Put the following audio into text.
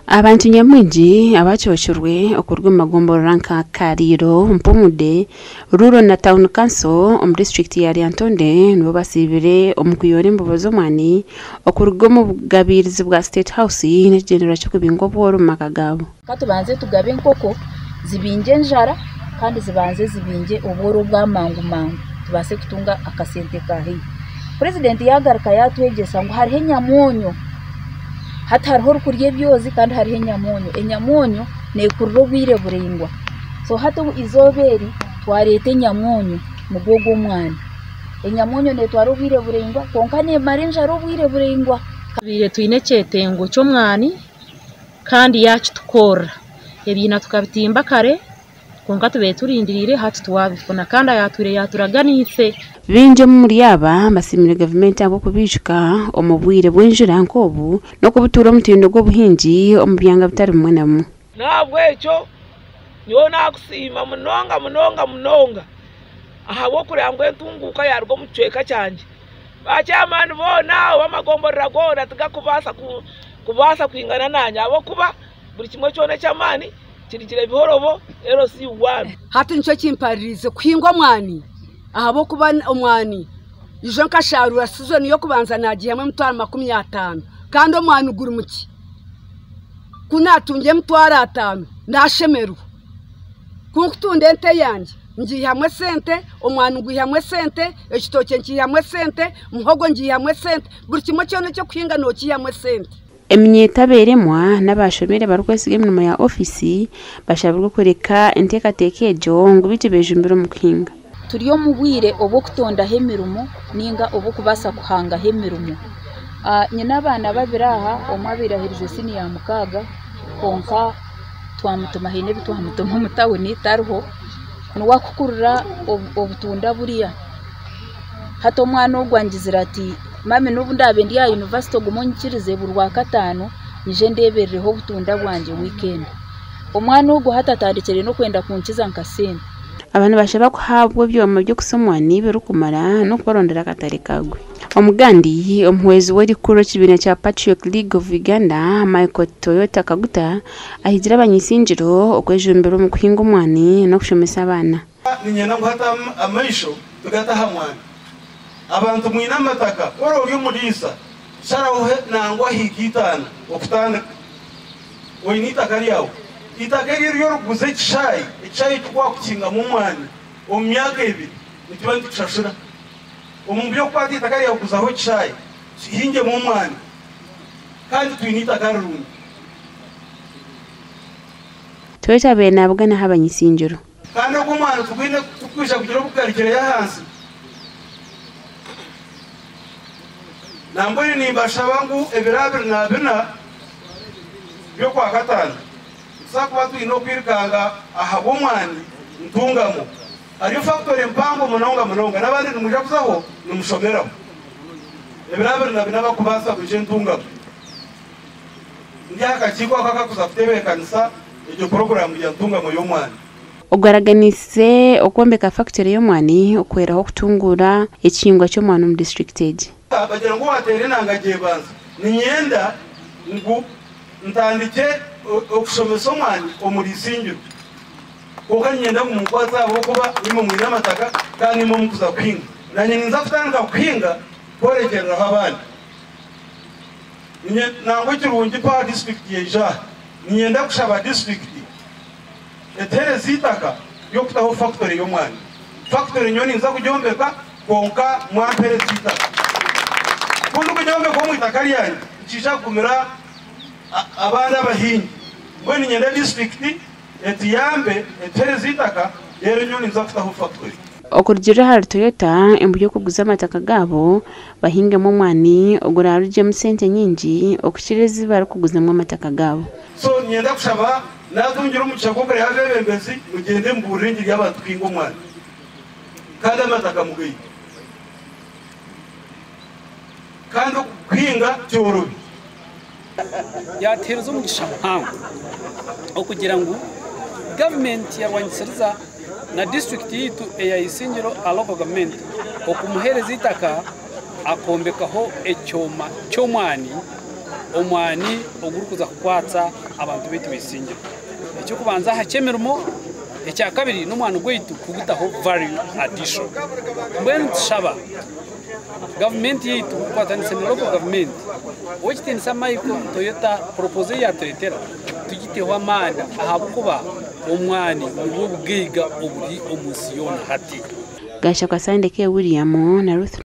Abantu nyamwingi abacoshorwe okurwa magombo ranka Kariro Mpumude Rural na Town Council district ya Lyantonde nibo basibire omukuyore mbobozo mwani okurwa mu bugabirizi bwa State House n'egendera cyo kubingo bworo makagabo katubanze tugabe nkoko zibinje njara kandi zibanze zibinje obworo bwa mangu tubase kutunga akasente kahi President yagaruka yatwegesa ngo hariho nyamonyo hatariho rukurye byozi kandi hariho enyamonyo nekurro bwire burengwa so hato izoberi twarete nyamonyo mugogo umwana enyamonyo ne twarubwire burengwa konka ne marenja rubwire burengwa kabire tuine cyetengo cyo mwani kandi yacu tukora ebina tukabitimba kare konka tube turindirire hati twabifuna kandi yaturaganitse binje muri yaba basimire government abo kubishika omubwire bwenjira nkobu no kubutura mutindo gwo buhinji omubyanga bitari mwenamo nabwo echo niwo nakusima munonga ahabo kurambwe ntunguka yarwo mucweka cyanje bacamani bona bamagomborera gora kubasa kwingana nanya abo kuba buri kimwe cyone cyamani kirikire bihorobo RC1 hati nicyo kimparirize kwingwa mwani ahabo kuba omwani ijo nkasharura season yo kubanza nagiye mu 50 kandi omwani ugura muki kunatunge mutwara 5 ndashemeru kunkutunde ente yanje ngiye hamwe sente omwani uguye hamwe sente ekitoke ngiye hamwe sente muhogo ngiye hamwe sente buri kimwe cyone cyo kwinga no kiye hamwe sente emyetaberemwa n'abashomere barwesige mu ya ofisi bashabirwa kureka entekatekejo ngo bitibeje imbere mu kinga turiyo mubwire obo kutonda hemirumo ninga obo kubasa kuhanga hemirumo nyina abana babiraha omwabirahirize sini ya mukaga konka twamutuma hine bitwamutuma mutawuni tarho nwakukurura obutunda buriya hato mwana ogwangizira ati mame nubu ndabe ndi ya university gumunyikirize burwa katano nije ndebereho butunda bwanje weekend omwana ugo hatatandikire no kwenda kunkiza nkasente abantu bashaba kuhabwa byoma byo kusomwa nibe rukumara no kubarondera katari kagwe omugandi omhwezi wari kuro kibina cha Patriot League of Uganda Michael Toyota Kaguta ahigira abanyisinjiro okwejumbero mu kuhinga umwani no kushomesa abana ninyena guhata amaisho tugata hamwani abantu mwina mataka oro uri mudisa sharaho nangwa hikitana okutana oyinita kariyawo itakegiri yo ruguze icayi tukwa kukinga mu mwani omyaka ebiri nitibandi tushashura omubyo kwati itakariyawo kuzaho icayi hinge mu mwani kandi twinita karungu Toyota bena bugana habanyisinjiro kandi ogumwana tugwine tukwisha kugira bukarikire ya hansi namboni ni bashabangu ebirabiri na bina byo kwa katano sakuba twino kwirikanga ahabo mwani ntungamo ariyo factory mpango munonga nabandi numuja kuzaho numushomeraho ebirabiri na bina bakubasa kuje ntungamo ndiyaka kiko akakuza kutebe kanisa iyo program ya ntungamo yo mwani ogwaraganise okwembeka factory yo mwani okweraho kutungura ekingwa cyo mwani mu district age bagira ngo watere nangagiye banza ninyenda ngo ntandike okushomesa omwani omurisinjiro kuko nyenda mu mukwaza abo kuba nimo mwina mataka kandi nimo mukuza kwinga nanye ninza kutandika kwinga korekera abandi nango kirungi pa district yeja ninyenda kushaba district etere zitaka yo kutaho factory yo mwani factory nyoni nza kujombeka konka mwampere zitaka kundu kujombe ko mwitakari yanyu cisha kumira abana bahinyi bweni nyenda district etiyambe etere zitaka yero nyoni nza kutaho factory okurgira hari Toyota embuye kuguza amataka gabo bahinga mu mwani ogura ruje mu sente nyingi okukirezi bari kuguza mu amataka gabo so nyenda kushaba natungira umucakokore yabebembezi mugende mburingi y'abantu kwingo mwani kandi amataka mugayi kandi kwinga cyorobi yatereza umugisha mpamvu okugira ngo government yarwanyisiriza na district yitu eyayisingiro a local government okumuhereza itaka akombekaho ecyoma cyomwani omwani ogurukuza kukwatsa abantu baitu bisingiro ekyo kubanza hakemirimo ekya kabiri n'omwani gwaitu kugutaho value addition mbwenu tushaba government yaitu kwatanisa na local government okitinisa Michael Toyota propose ya turetera tugiteho amani ahabukuba omwani nibwo bwiga oburi omusiyona hati Gasha Kasande ke William na Ruth